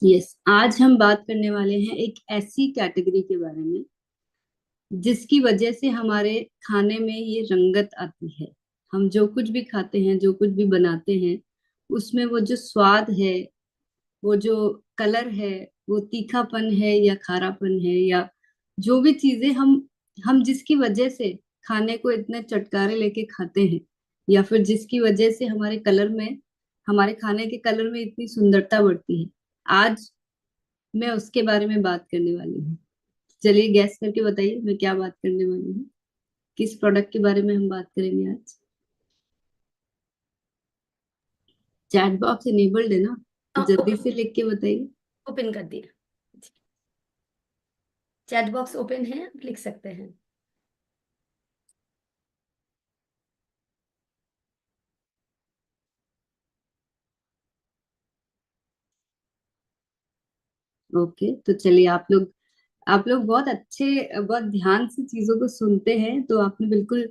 Yes, आज हम बात करने वाले हैं एक ऐसी कैटेगरी के बारे में जिसकी वजह से हमारे खाने में ये रंगत आती है। हम जो कुछ भी खाते हैं, जो कुछ भी बनाते हैं, उसमें वो जो स्वाद है, वो जो कलर है, वो तीखापन है या खारापन है, या जो भी चीजें हम जिसकी वजह से खाने को इतने चटकारे लेके खाते हैं, या फिर जिसकी वजह से हमारे खाने के कलर में इतनी सुंदरता बढ़ती है, आज मैं उसके बारे में बात करने वाली हूँ। चलिए गैस करके बताइए मैं क्या बात करने वाली हूँ। किस प्रोडक्ट के बारे में हम बात करेंगे आज? चैट बॉक्स इनेबल्ड है ना? तो जल्दी से लिख के बताइए। ओपन कर दिया। चैट बॉक्स ओपन है, आप लिख सकते हैं। ओके, तो चलिए आप लोग बहुत ध्यान से चीजों को सुनते हैं, तो आपने बिल्कुल,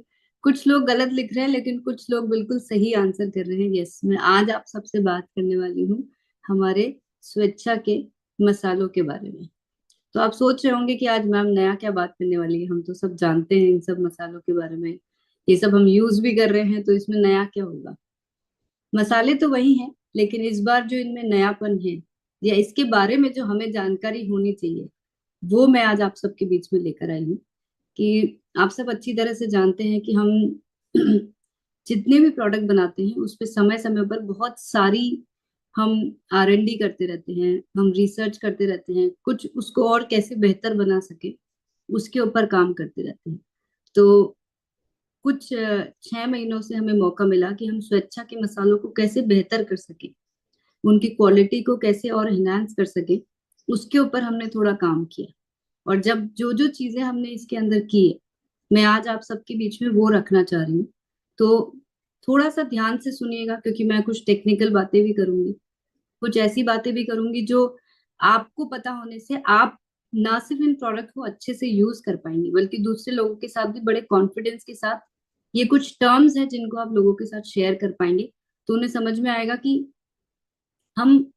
कुछ लोग गलत लिख रहे हैं लेकिन कुछ लोग बिल्कुल सही आंसर कर रहे हैं। यस, मैं आज आप सबसे बात करने वाली हूँ हमारे स्वेच्छा के मसालों के बारे में। तो आप सोच रहे होंगे कि आज मैम नया क्या बात करने वाली है, हम तो सब जानते हैं इन सब मसालों के बारे में, ये सब हम यूज भी कर रहे हैं, तो इसमें नया क्या होगा। मसाले तो वही हैं, लेकिन इस बार जो इनमें नयापन है, या इसके बारे में जो हमें जानकारी होनी चाहिए, वो मैं आज आप सबके बीच में लेकर आई हूँ। कि आप सब अच्छी तरह से जानते हैं कि हम जितने भी प्रोडक्ट बनाते हैं उस पे समय समय पर बहुत सारी हम R&D करते रहते हैं, हम रिसर्च करते रहते हैं, कुछ उसको और कैसे बेहतर बना सके उसके ऊपर काम करते रहते हैं। तो कुछ 6 महीनों से हमें मौका मिला कि हम स्वेच्छा के मसालों को कैसे बेहतर कर सके, उनकी क्वालिटी को कैसे और एनहांस कर सके, उसके ऊपर हमने थोड़ा काम किया। और जब जो जो चीजें हमने इसके अंदर की है, मैं आज आप सबके बीच में वो रखना चाह रही हूँ। तो थोड़ा सा ध्यान से सुनिएगा, क्योंकि मैं कुछ टेक्निकल बातें भी करूंगी, कुछ ऐसी बातें भी करूंगी जो आपको पता होने से आप ना सिर्फ इन प्रोडक्ट को अच्छे से यूज कर पाएंगे, बल्कि दूसरे लोगों के साथ भी बड़े कॉन्फिडेंस के साथ ये कुछ टर्म्स हैं जिनको आप लोगों के साथ शेयर कर पाएंगे। तो उन्हें समझ में आएगा कि हम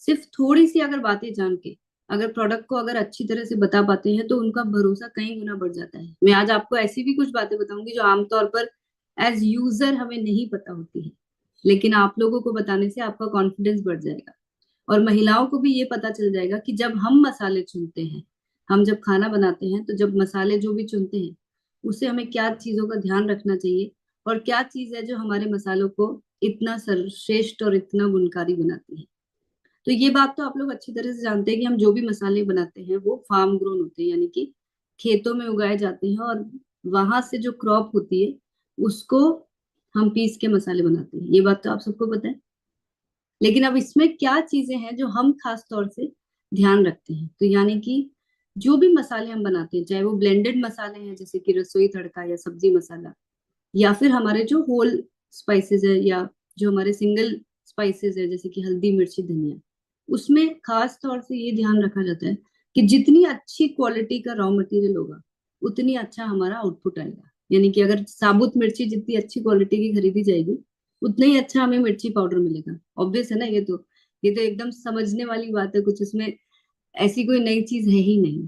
सिर्फ थोड़ी सी अगर बातें जान के अगर प्रोडक्ट को अगर अच्छी तरह से बता पाते हैं, तो उनका भरोसा कई गुना बढ़ जाता है। मैं आज आपको ऐसी भी कुछ बातें बताऊंगी जो आमतौर पर एज यूजर हमें नहीं पता होती है, लेकिन आप लोगों को बताने से आपका कॉन्फिडेंस बढ़ जाएगा। और महिलाओं को भी ये पता चल जाएगा कि जब हम मसाले चुनते हैं, हम जब खाना बनाते हैं, तो जब मसाले जो भी चुनते हैं, उससे हमें क्या चीजों का ध्यान रखना चाहिए, और क्या चीज है जो हमारे मसालों को इतना सर्वश्रेष्ठ और इतना गुणकारी बनाती है। तो ये बात तो आप लोग अच्छी तरह से जानते हैं कि हम जो भी मसाले बनाते हैं वो फार्म ग्रोन होते हैं, यानी कि खेतों में उगाए जाते हैं, और वहां से जो क्रॉप होती है उसको हम पीस के मसाले बनाते हैं। ये बात तो आप सबको पता है। लेकिन अब इसमें क्या चीजें हैं जो हम खास तौर से ध्यान रखते हैं, तो यानी कि जो भी मसाले हम बनाते हैं, चाहे वो ब्लेंडेड मसाले हैं जैसे कि रसोई तड़का या सब्जी मसाला, या फिर हमारे जो होल स्पाइसेस है, या जो हमारे सिंगल स्पाइसेस है जैसे कि हल्दी मिर्ची धनिया, उसमें खास तौर से ये ध्यान रखा जाता है कि जितनी अच्छी क्वालिटी का रॉ मटेरियल होगा, उतनी अच्छा हमारा आउटपुट आएगा। यानी कि अगर साबुत मिर्ची जितनी अच्छी क्वालिटी की खरीदी जाएगी, उतना ही अच्छा हमें मिर्ची पाउडर मिलेगा। ऑब्वियस है ना, ये तो एकदम समझने वाली बात है, कुछ इसमें ऐसी कोई नई चीज है ही नहीं।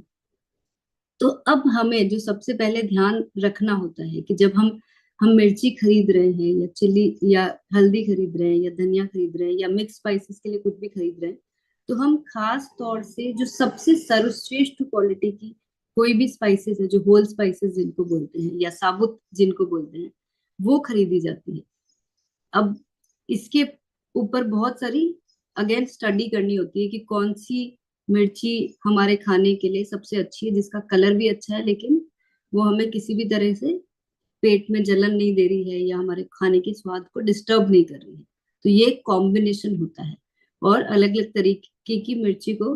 तो अब हमें जो सबसे पहले ध्यान रखना होता है कि जब हम मिर्ची खरीद रहे हैं, या चिली या हल्दी खरीद रहे हैं, या धनिया खरीद रहे हैं, या मिक्स स्पाइसेस के लिए कुछ भी खरीद रहे हैं, तो हम खास तौर से जो सबसे सर्वश्रेष्ठ क्वालिटी की कोई भी स्पाइसेस है, जो होल स्पाइसेस जिनको बोलते हैं, या साबुत जिनको बोलते हैं, वो खरीदी जाती है। अब इसके ऊपर बहुत सारी अगेन स्टडी करनी होती है कि कौन सी मिर्ची हमारे खाने के लिए सबसे अच्छी है, जिसका कलर भी अच्छा है, लेकिन वो हमें किसी भी तरह से पेट में जलन नहीं दे रही है, या हमारे खाने के स्वाद को डिस्टर्ब नहीं कर रही है। तो ये कॉम्बिनेशन होता है, और अलग अलग तरीके की मिर्ची को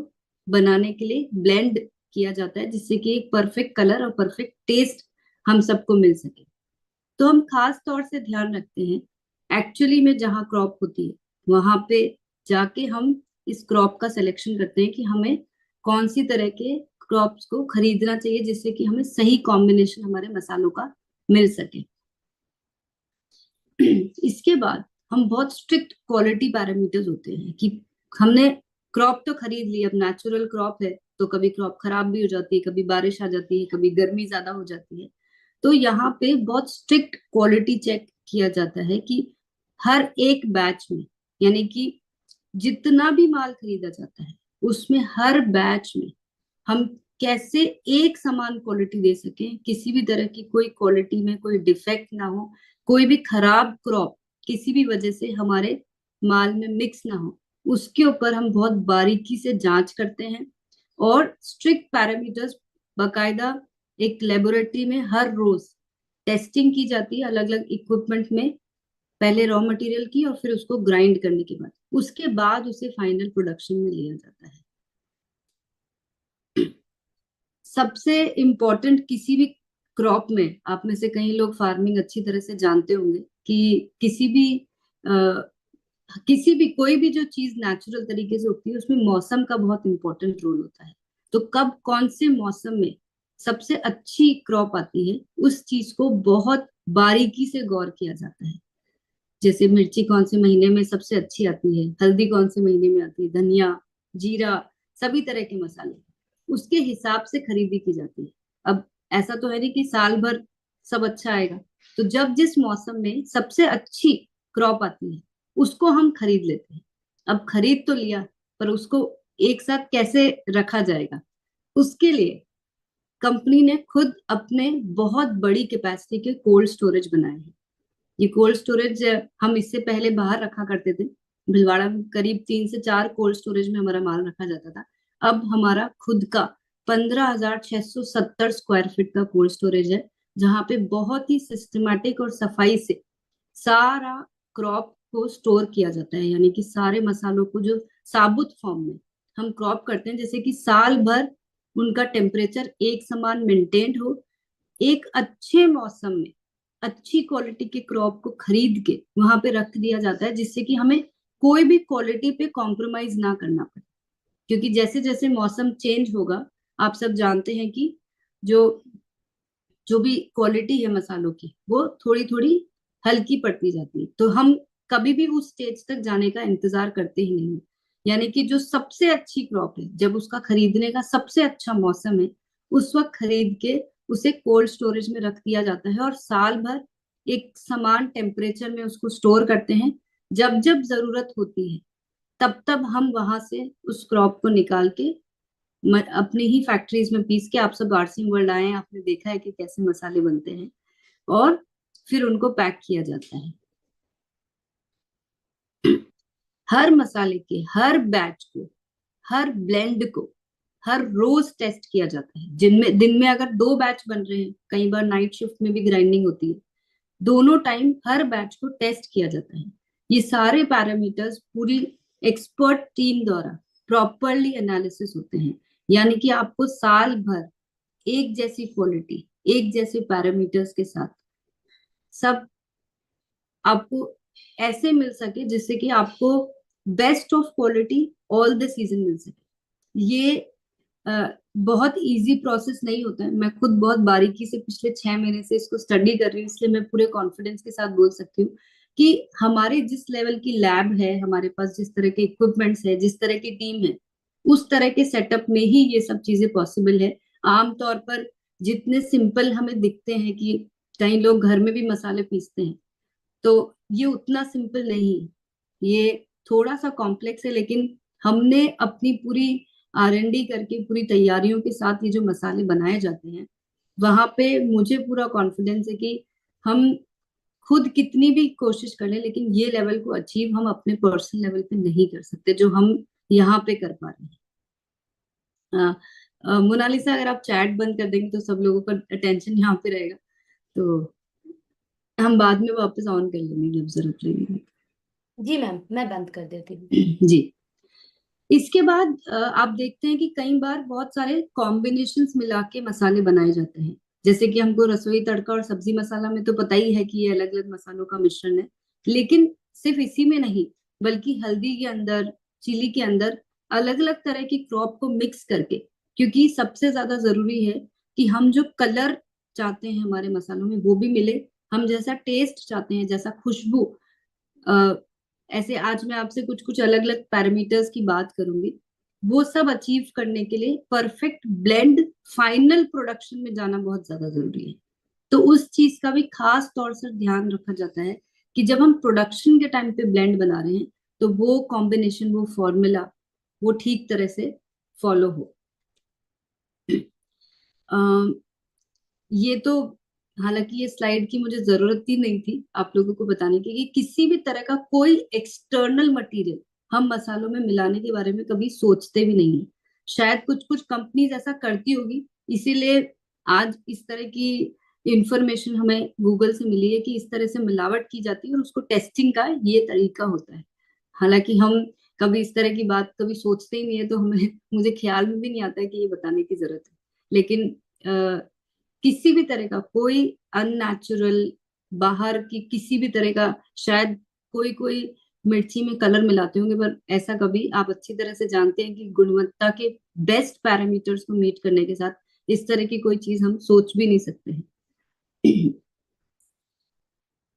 बनाने के लिए ब्लेंड किया जाता है, जिससे कि एक परफेक्ट कलर और परफेक्ट टेस्ट हम सबको मिल सके। तो हम खास तौर से ध्यान रखते हैं, एक्चुअली में जहाँ क्रॉप होती है वहां पे जाके हम इस क्रॉप का सिलेक्शन करते हैं कि हमें कौन सी तरह के क्रॉप्स को खरीदना चाहिए, जिससे कि हमें सही कॉम्बिनेशन हमारे मसालों का मिल सके। इसके बाद हम बहुत स्ट्रिक्ट क्वालिटी पैरामीटर्स होते हैं कि हमने क्रॉप तो खरीद ली, अब नेचुरल क्रॉप है तो कभी क्रॉप खराब भी हो जाती है, कभी बारिश आ जाती है, कभी गर्मी ज्यादा हो जाती है। तो यहाँ पे बहुत स्ट्रिक्ट क्वालिटी चेक किया जाता है कि हर एक बैच में, यानी कि जितना भी माल खरीदा जाता है उसमें हर बैच में हम कैसे एक समान क्वालिटी दे सकें, किसी भी तरह की कोई क्वालिटी में कोई डिफेक्ट ना हो, कोई भी खराब क्रॉप किसी भी वजह से हमारे माल में मिक्स ना हो, उसके ऊपर हम बहुत बारीकी से जांच करते हैं। और स्ट्रिक्ट पैरामीटर्स, बकायदा एक लेबोरेटरी में हर रोज टेस्टिंग की जाती है अलग अलग इक्विपमेंट में, पहले रॉ मटेरियल की और फिर उसको ग्राइंड करने के बाद, उसके बाद उसे फाइनल प्रोडक्शन में लिया जाता है। सबसे इम्पोर्टेंट किसी भी क्रॉप में, आप में से कई लोग फार्मिंग अच्छी तरह से जानते होंगे कि किसी भी कोई भी जो चीज नेचुरल तरीके से उगती है उसमें मौसम का बहुत इंपॉर्टेंट रोल होता है। तो कब कौन से मौसम में सबसे अच्छी क्रॉप आती है, उस चीज को बहुत बारीकी से गौर किया जाता है। जैसे मिर्ची कौन से महीने में सबसे अच्छी आती है, हल्दी कौन से महीने में आती है, धनिया, जीरा, सभी तरह के मसाले, उसके हिसाब से खरीदी की जाती है। अब ऐसा तो है नहीं कि साल भर सब अच्छा आएगा, तो जब जिस मौसम में सबसे अच्छी क्रॉप आती है उसको हम खरीद लेते हैं। अब खरीद तो लिया, पर उसको एक साथ कैसे रखा जाएगा, उसके लिए कंपनी ने खुद अपने बहुत बड़ी कैपेसिटी के कोल्ड स्टोरेज बनाए हैं। ये कोल्ड स्टोरेज हम इससे पहले बाहर रखा करते थे, भिलवाड़ा में करीब 3 से 4 कोल्ड स्टोरेज में हमारा माल रखा जाता था। अब हमारा खुद का 15,670 स्क्वायर फीट का कोल्ड स्टोरेज है, जहाँ पे बहुत ही सिस्टमेटिक और सफाई से सारा क्रॉप को स्टोर किया जाता है। यानी कि सारे मसालों को जो साबुत फॉर्म में हम क्रॉप करते हैं, जैसे कि साल भर उनका टेम्परेचर एक समान मेंटेन्ड हो, एक अच्छे मौसम में अच्छी क्वालिटी के क्रॉप को खरीद के वहां पे रख दिया जाता है, जिससे कि हमें कोई भी क्वालिटी पे कॉम्प्रोमाइज ना करना पड़े। क्योंकि जैसे जैसे मौसम चेंज होगा, आप सब जानते हैं कि जो जो भी क्वालिटी है मसालों की वो थोड़ी थोड़ी हल्की पड़ती जाती है। तो हम कभी भी उस स्टेज तक जाने का इंतजार करते ही नहीं। यानी कि जो सबसे अच्छी क्रॉप है, जब उसका खरीदने का सबसे अच्छा मौसम है, उस वक्त खरीद के उसे कोल्ड स्टोरेज में रख दिया जाता है और साल भर एक समान टेम्परेचर में उसको स्टोर करते हैं। जब जब जरूरत होती है तब तब हम वहां से उस क्रॉप को निकाल के अपनी ही फैक्ट्रीज में पीस के, आप सब आरसी वर्ल्ड आए हैं, आपने देखा है कि कैसे मसाले बनते हैं, और फिर उनको पैक किया जाता है। हर मसाले के हर बैच को, हर ब्लेंड को हर रोज टेस्ट किया जाता है। जिनमें दिन में अगर 2 बैच बन रहे हैं, कई बार नाइट शिफ्ट में भी ग्राइंडिंग होती है, दोनों टाइम हर बैच को टेस्ट किया जाता है। ये सारे पैरामीटर्स पूरी एक्सपर्ट टीम द्वारा प्रॉपरली एनालिसिस होते हैं। यानी कि आपको साल भर एक जैसी क्वालिटी, एक जैसे पैरामीटर्स के साथ सब आपको ऐसे मिल सके जिससे कि आपको best of quality all the season मिल सके। ये बहुत इजी प्रोसेस नहीं होता है। मैं खुद बहुत बारीकी से पिछले 6 महीने से इसको स्टडी कर रही हूँ, इसलिए मैं पूरे कॉन्फिडेंस के साथ बोल सकती हूँ कि हमारे जिस लेवल की लैब है, हमारे पास जिस तरह के इक्विपमेंट्स है, जिस तरह की टीम है, उस तरह के सेटअप में ही ये सब चीजें पॉसिबल है। आमतौर पर जितने सिंपल हमें दिखते हैं कि कई लोग घर में भी मसाले पीसते हैं, तो ये उतना सिंपल नहीं है, ये थोड़ा सा कॉम्प्लेक्स है। लेकिन हमने अपनी पूरी R&D करके पूरी तैयारियों के साथ ये जो मसाले बनाए जाते हैं, वहां पे मुझे पूरा कॉन्फिडेंस है कि हम खुद कितनी भी कोशिश कर लें, लेकिन ये लेवल को अचीव हम अपने पर्सनल लेवल पे नहीं कर सकते जो हम यहाँ पे कर पा रहे हैं। मोनालिसा, अगर आप चैट बंद कर देंगे तो सब लोगों का अटेंशन यहाँ पे रहेगा, तो हम बाद में वापस ऑन कर लेंगे जब जरूरत लगेगी। जी मैम, मैं बंद कर देती हूँ। जी। इसके बाद आप देखते हैं कि कई बार बहुत सारे कॉम्बिनेशंस मिला के मसाले बनाए जाते हैं। जैसे कि हमको रसोई तड़का और सब्जी मसाला में तो पता ही है कि ये अलग अलग मसालों का मिश्रण है, लेकिन सिर्फ इसी में नहीं, बल्कि हल्दी के अंदर, चिली के अंदर अलग अलग तरह की क्रॉप को मिक्स करके, क्योंकि सबसे ज्यादा जरूरी है कि हम जो कलर चाहते हैं हमारे मसालों में वो भी मिले, हम जैसा टेस्ट चाहते हैं, जैसा खुशबू, ऐसे आज मैं आपसे कुछ कुछ अलग अलग पैरामीटर्स की बात करूंगी वो सब अचीव करने के लिए परफेक्ट ब्लेंड फाइनल प्रोडक्शन में जाना बहुत ज्यादा जरूरी है। तो उस चीज का भी खास तौर से ध्यान रखा जाता है कि जब हम प्रोडक्शन के टाइम पे ब्लेंड बना रहे हैं तो वो कॉम्बिनेशन, वो फॉर्मूला वो ठीक तरह से फॉलो हो। अ, ये तो, हालांकि ये स्लाइड की मुझे जरूरत ही नहीं थी आप लोगों को बताने की कि किसी भी तरह का कोई एक्सटर्नल मटेरियल हम मसालों में मिलाने के बारे में कभी सोचते भी नहीं है। शायद कुछ कुछ कंपनीज ऐसा करती होगी, इसीलिए आज इस तरह की इंफॉर्मेशन हमें गूगल से मिली है कि इस तरह से मिलावट की जाती है और उसको टेस्टिंग का ये तरीका होता है। हालांकि हम कभी इस तरह की बात कभी सोचते ही नहीं है, तो हमें मुझे ख्याल में भी नहीं आता है कि ये बताने की जरूरत है। लेकिन किसी भी तरह का कोई अननेचुरल, बाहर की किसी भी तरह का, शायद कोई कोई मिर्ची में कलर मिलाते होंगे, पर ऐसा कभी, आप अच्छी तरह से जानते हैं कि गुणवत्ता के बेस्ट पैरामीटर्स को मीट करने के साथ इस तरह की कोई चीज हम सोच भी नहीं सकते हैं।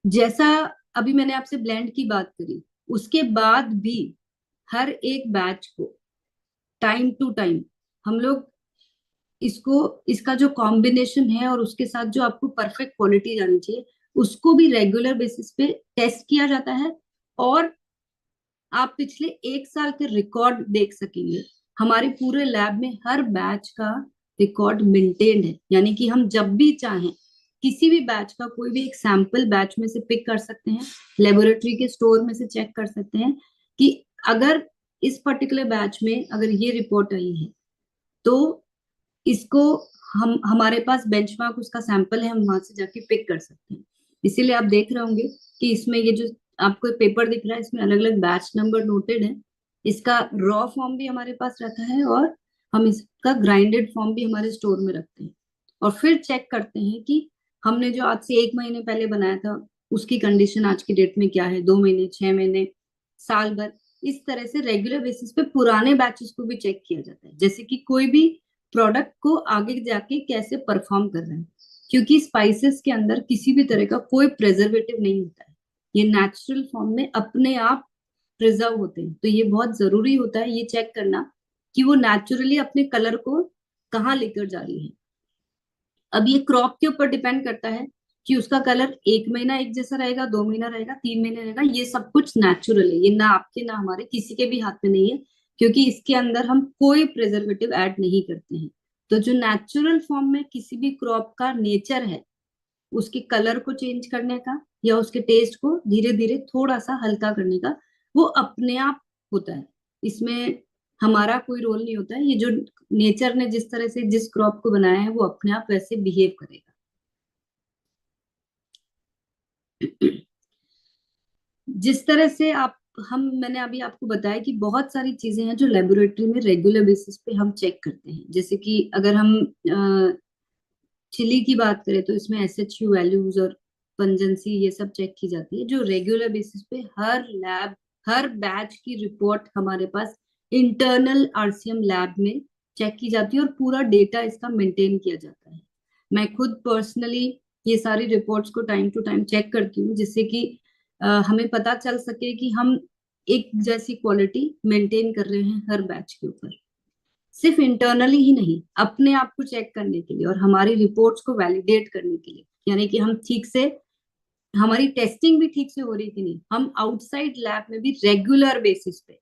जैसा अभी मैंने आपसे ब्लेंड की बात करी, उसके बाद भी हर एक बैच को टाइम टू टाइम हम लोग इसको, इसका जो कॉम्बिनेशन है और उसके साथ जो आपको परफेक्ट क्वालिटी जानी चाहिए, उसको भी रेगुलर बेसिस पे टेस्ट किया जाता है। और आप पिछले 1 साल के रिकॉर्ड देख सकेंगे, हमारे पूरे लैब में हर बैच का रिकॉर्ड मेंटेन्ड है। यानी कि हम जब भी चाहें किसी भी बैच का कोई भी एक सैंपल बैच में से पिक कर सकते हैं, लेबोरेटरी के स्टोर में से चेक कर सकते हैं कि अगर इस पर्टिकुलर बैच में अगर ये रिपोर्ट आई है, तो इसको हम, हमारे पास बेंचमार्क उसका सैंपल है, हम वहां से जाके पिक कर सकते हैं। इसीलिए आप देख रहे होंगे कि इसमें ये जो आपको पेपर दिख रहा है, इसमें अलग अलग बैच नंबर नोटेड है। इसका रॉ फॉर्म भी हमारे पास रखा है और हम इसका ग्राइंडेड फॉर्म भी हमारे स्टोर में रखते हैं। और फिर चेक करते हैं कि हमने जो आज से 1 महीने पहले बनाया था, उसकी कंडीशन आज की डेट में क्या है, 2 महीने, 6 महीने, साल भर। इस तरह से रेगुलर बेसिस पे पुराने बैचेस को भी चेक किया जाता है, जैसे कि कोई भी प्रोडक्ट को आगे जाके कैसे परफॉर्म कर रहे हैं। क्योंकि स्पाइसेस के अंदर किसी भी तरह का कोई प्रेजर्वेटिव नहीं होता है, ये नेचुरल फॉर्म में अपने आप प्रिजर्व होते हैं। तो ये बहुत जरूरी होता है ये चेक करना कि वो नेचुरली अपने कलर को कहाँ लेकर जा रही है। अब ये क्रॉप के ऊपर डिपेंड करता है कि उसका कलर 1 महीना एक जैसा रहेगा, 2 महीना रहेगा, 3 महीने रहेगा। ये सब कुछ नेचुरल है, ये ना आपके ना हमारे किसी के भी हाथ में नहीं है, क्योंकि इसके अंदर हम कोई प्रिजर्वेटिव ऐड नहीं करते हैं। तो जो नेचुरल फॉर्म में किसी भी क्रॉप का नेचर है, उसके कलर को चेंज करने का या उसके टेस्ट को धीरे धीरे थोड़ा सा हल्का करने का, वो अपने आप होता है। इसमें हमारा कोई रोल नहीं होता है। ये जो नेचर ने जिस तरह से जिस क्रॉप को बनाया है, वो अपने आप वैसे बिहेव करेगा। जिस तरह से आप, हम, मैंने अभी आपको बताया कि बहुत सारी चीजें हैं जो लेबोरेटरी में रेगुलर बेसिस पे हम चेक करते हैं। जैसे कि अगर हम चिली की बात करें तो इसमें SHU वैल्यूज और पंजेंसी ये सब चेक की जाती है, जो रेगुलर बेसिस पे हर लैब, हर बैच की रिपोर्ट हमारे पास इंटरनल RCM लैब में चेक की जाती है और पूरा डेटा इसका मेंटेन किया जाता है। मैं खुद पर्सनली ये सारी रिपोर्ट्स को टाइम टू टाइम चेक करती हूँ, जिससे कि हमें पता चल सके कि हम एक जैसी क्वालिटी मेंटेन कर रहे हैं हर बैच के ऊपर। सिर्फ इंटरनली ही नहीं, अपने आप को चेक करने के लिए और हमारी रिपोर्ट्स को वैलिडेट करने के लिए, यानी कि हम ठीक से, हमारी टेस्टिंग भी ठीक से हो रही कि नहीं, हम आउटसाइड लैब में भी रेगुलर बेसिस पे,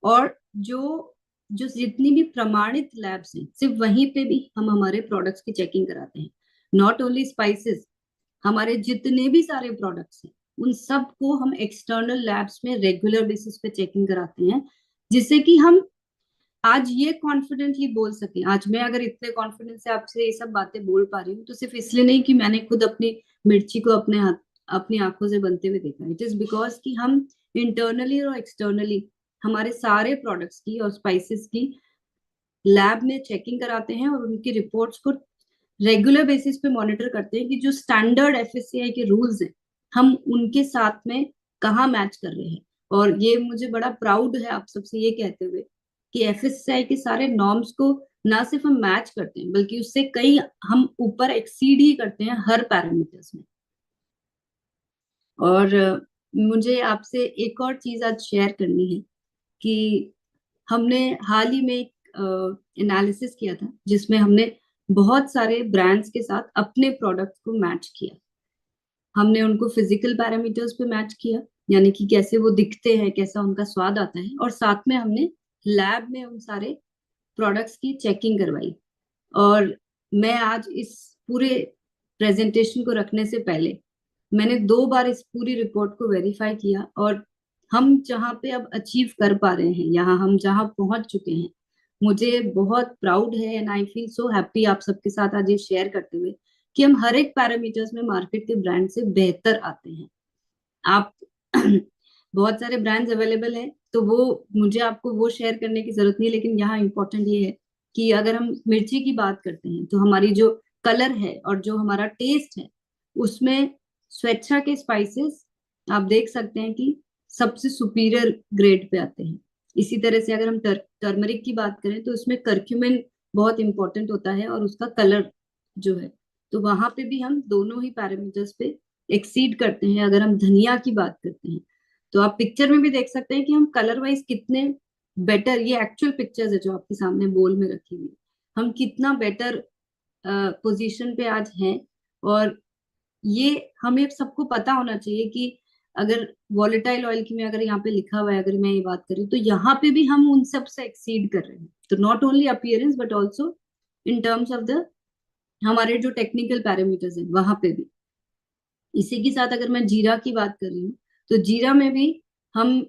और जो जो जितनी भी प्रमाणित लैब्स हैं, सिर्फ वहीं पे भी हम हमारे प्रोडक्ट्स की चेकिंग कराते हैं। नॉट ओनली स्पाइसेस, हमारे जितने भी सारे प्रोडक्ट्स हैं, उन सब को हम एक्सटर्नल लैब्स में रेगुलर बेसिस पे चेकिंग कराते हैं, जिससे कि हम आज ये कॉन्फिडेंटली बोल सके। आज मैं अगर इतने कॉन्फिडेंस से आपसे ये सब बातें बोल पा रही हूँ, तो सिर्फ इसलिए नहीं कि मैंने खुद अपनी मिर्ची को अपने हाथ, अपनी आंखों से बनते हुए देखा। इट इज बिकॉज कि हम इंटरनली और एक्सटर्नली हमारे सारे प्रोडक्ट्स की और स्पाइसेस की लैब में चेकिंग कराते हैं और उनकी रिपोर्ट्स को रेगुलर बेसिस पे मॉनिटर करते हैं कि जो स्टैंडर्ड FSCI के रूल्स हैं, हम उनके साथ में कहाँ मैच कर रहे हैं। और ये मुझे बड़ा प्राउड है आप सबसे ये कहते हुए कि FSCI के सारे नॉर्म्स को ना सिर्फ हम मैच करते हैं, बल्कि उससे कई हम ऊपर एक्सीड ही करते हैं हर पैरामीटर्स में। और मुझे आपसे एक और चीज आज शेयर करनी है कि हमने हाल ही में एक एनालिसिस किया था जिसमें हमने बहुत सारे ब्रांड्स के साथ अपने प्रोडक्ट को मैच किया। हमने उनको फिजिकल पैरामीटर्स पे मैच किया, यानी कि कैसे वो दिखते हैं, कैसा उनका स्वाद आता है, और साथ में हमने लैब में उन सारे प्रोडक्ट्स की चेकिंग करवाई। और मैं आज इस पूरे प्रेजेंटेशन को रखने से पहले मैंने 2 बार इस पूरी रिपोर्ट को वेरीफाई किया, और हम जहाँ पे अब अचीव कर पा रहे हैं, यहाँ हम जहाँ पहुंच चुके हैं, मुझे बहुत प्राउड है and I feel so happy आप सबके साथ आज ये शेयर करते हुए कि हम हर एक पैरामीटर्स में मार्केट के ब्रांड से बेहतर आते हैं। आप बहुत सारे ब्रांड्स अवेलेबल हैं, तो वो मुझे आपको वो शेयर करने की जरूरत नहीं है, लेकिन यहाँ इंपॉर्टेंट ये है कि अगर हम मिर्ची की बात करते हैं तो हमारी जो कलर है और जो हमारा टेस्ट है उसमें स्वेच्छा के स्पाइसेस आप देख सकते हैं कि सबसे सुपीरियर ग्रेड पे आते हैं। इसी तरह से अगर हम टर्मरिक की बात करें तो उसमें करक्यूमिन बहुत इंपॉर्टेंट होता है और उसका कलर जो है, तो वहां पे भी हम दोनों ही पैरामीटर्स पे एक्सीड करते हैं। अगर हम धनिया की बात करते हैं तो आप पिक्चर में भी देख सकते हैं कि हम कलर वाइज कितने बेटर, ये एक्चुअल पिक्चर्स है जो आपके सामने बोल में रखी हुई, हम कितना बेटर पोजीशन पे आज हैं। और ये हमें सबको पता होना चाहिए कि अगर वॉलेटाइल ऑयल की, मैं अगर यहाँ पे लिखा हुआ है, अगर मैं ये बात करूँ तो यहाँ पे भी हम उन सब से एक्सीड कर रहे हैं। तो not only appearance but also in terms of the हमारे जो टेक्निकल पैरामीटर्स हैं वहां पे भी। इसी के साथ अगर मैं जीरा की बात कर रही हूँ तो जीरा में भी हम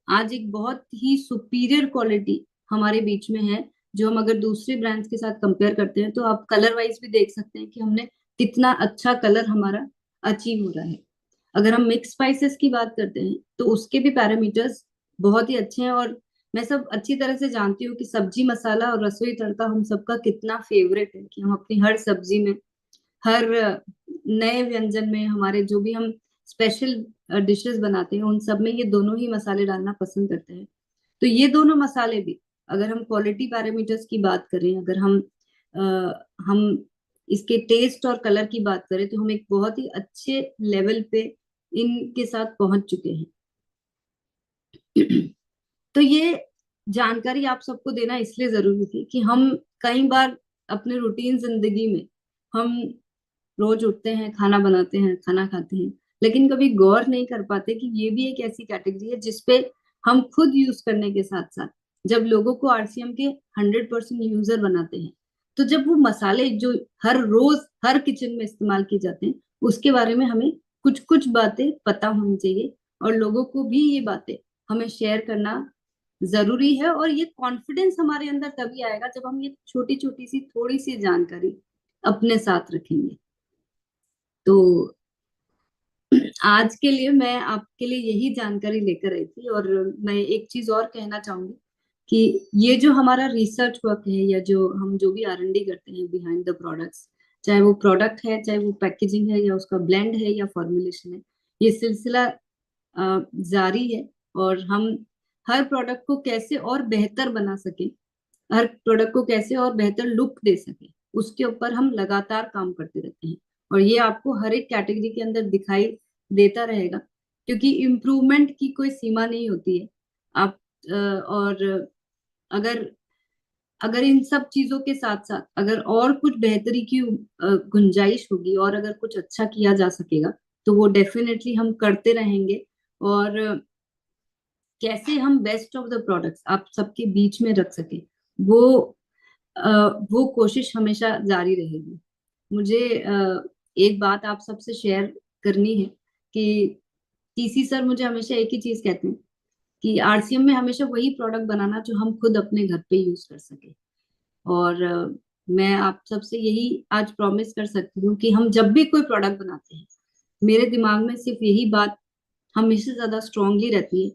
आज एक बहुत ही सुपीरियर क्वालिटी हमारे बीच में है, जो हम अगर दूसरे ब्रांड्स के साथ कंपेयर करते हैं तो आप कलर वाइज भी देख सकते हैं कि हमने कितना अच्छा कलर हमारा अचीव हो रहा है। अगर हम मिक्स स्पाइसेस की बात करते हैं तो उसके भी पैरामीटर्स बहुत ही अच्छे हैं। और मैं सब अच्छी तरह से जानती हूँ कि सब्जी मसाला और रसोई तड़का हम सबका कितना फेवरेट है, कि हम अपनी हर सब्जी में, हर नए व्यंजन में, हमारे जो भी हम स्पेशल डिशेस बनाते हैं उन सब में ये दोनों ही मसाले डालना पसंद करते हैं। तो ये दोनों मसाले भी, अगर हम क्वालिटी पैरामीटर्स की बात करें, अगर हम इसके टेस्ट और कलर की बात करें तो हम एक बहुत ही अच्छे लेवल पे इनके साथ पहुंच चुके हैं। तो ये जानकारी आप सबको देना इसलिए जरूरी थी कि हम कई बार अपने रूटीन जिंदगी में हम रोज उठते हैं, खाना बनाते हैं, खाना खाते हैं, लेकिन कभी गौर नहीं कर पाते कि ये भी एक ऐसी कैटेगरी है जिसपे हम खुद यूज करने के साथ साथ जब लोगों को आरसीएम के 100% यूजर बनाते हैं, तो जब वो मसाले जो हर रोज हर किचन में इस्तेमाल किए जाते हैं उसके बारे में हमें कुछ कुछ बातें पता होनी चाहिए, और लोगों को भी ये बातें हमें शेयर करना जरूरी है। और ये कॉन्फिडेंस हमारे अंदर तभी आएगा जब हम ये छोटी छोटी सी थोड़ी सी जानकारी अपने साथ रखेंगे। तो आज के लिए मैं आपके लिए यही जानकारी लेकर आई थी। और मैं एक चीज और कहना चाहूंगी कि ये जो हमारा रिसर्च वर्क है, या जो हम जो भी R&D करते हैं बिहाइंड द प्रोडक्ट्स, चाहे वो प्रोडक्ट है, चाहे वो पैकेजिंग है, या उसका ब्लेंड है, या फॉर्मुलेशन है, ये सिलसिला जारी है। और हम हर प्रोडक्ट को कैसे और बेहतर बना सके, हर प्रोडक्ट को कैसे और बेहतर लुक दे सके, उसके ऊपर हम लगातार काम करते रहते हैं। और ये आपको हर एक कैटेगरी के अंदर दिखाई देता रहेगा, क्योंकि इम्प्रूवमेंट की कोई सीमा नहीं होती है। आप और अगर अगर इन सब चीजों के साथ साथ अगर और कुछ बेहतरी की गुंजाइश होगी, और अगर कुछ अच्छा किया जा सकेगा, तो वो डेफिनेटली हम करते रहेंगे। और कैसे हम बेस्ट ऑफ द प्रोडक्ट्स आप सबके बीच में रख सके, वो अ, वो कोशिश हमेशा जारी रहेगी। मुझे एक बात आप सबसे शेयर करनी है कि टीसी सर मुझे हमेशा एक ही चीज कहते हैं कि आरसीएम में हमेशा वही प्रोडक्ट बनाना जो हम खुद अपने घर पे यूज कर सके। और मैं आप सबसे यही आज प्रॉमिस कर सकती हूँ कि हम जब भी कोई प्रोडक्ट बनाते हैं, मेरे दिमाग में सिर्फ यही बात हमेशा ज्यादा स्ट्रांगली रहती है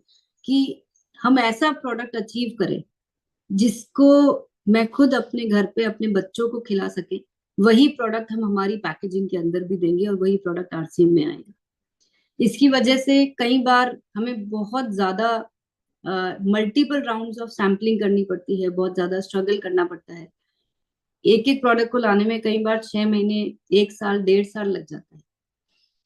कि हम ऐसा प्रोडक्ट अचीव करें जिसको मैं खुद अपने घर पे अपने बच्चों को खिला सके। वही प्रोडक्ट हम हमारी पैकेजिंग के अंदर भी देंगे और वही प्रोडक्ट आरसीएम में आएगा। इसकी वजह से कई बार हमें बहुत ज्यादा मल्टीपल राउंड्स ऑफ सैम्पलिंग करनी पड़ती है, बहुत ज्यादा स्ट्रगल करना पड़ता है। एक एक प्रोडक्ट को लाने में कई बार 6 महीने, 1 साल, 1.5 साल लग जाता है।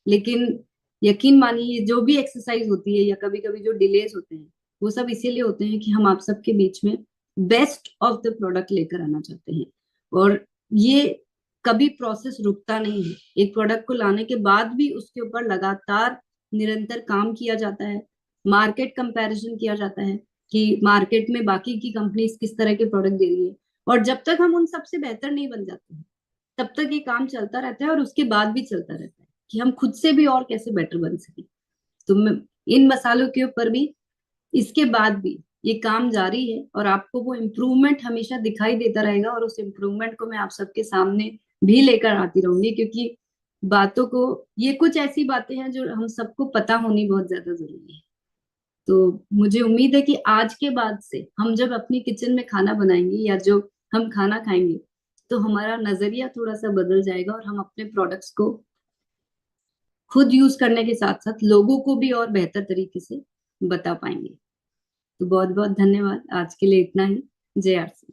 लेकिन यकीन मानिए जो भी एक्सरसाइज होती है या कभी कभी जो डिलेज होते हैं, वो सब इसीलिए होते हैं कि हम आप सबके बीच में बेस्ट ऑफ द प्रोडक्ट लेकर आना चाहते हैं। और ये कभी प्रोसेस रुकता नहीं है। एक प्रोडक्ट को लाने के बाद भी उसके ऊपर लगातार निरंतर काम किया जाता है, मार्केट कंपैरिजन किया जाता है कि मार्केट में बाकी की कंपनीज किस तरह के प्रोडक्ट दे रही है। और जब तक हम उन सबसे बेहतर नहीं बन जाते हैं, तब तक ये काम चलता रहता है और उसके बाद भी चलता रहता है कि हम खुद से भी और कैसे बेटर बन सके। तो इन मसालों के ऊपर भी इसके बाद भी ये काम जारी है और आपको वो इम्प्रूवमेंट हमेशा दिखाई देता रहेगा। और उस इम्प्रूवमेंट को मैं आप सबके सामने भी लेकर आती रहूंगी, क्योंकि बातों को, ये कुछ ऐसी बातें हैं जो हम सबको पता होनी बहुत ज्यादा जरूरी है। तो मुझे उम्मीद है कि आज के बाद से हम जब अपनी किचन में खाना बनाएंगे या जो हम खाना खाएंगे, तो हमारा नजरिया थोड़ा सा बदल जाएगा और हम अपने प्रोडक्ट्स को खुद यूज करने के साथ साथ लोगों को भी और बेहतर तरीके से बता पाएंगे। तो बहुत बहुत धन्यवाद, आज के लिए इतना ही। जय आर सी।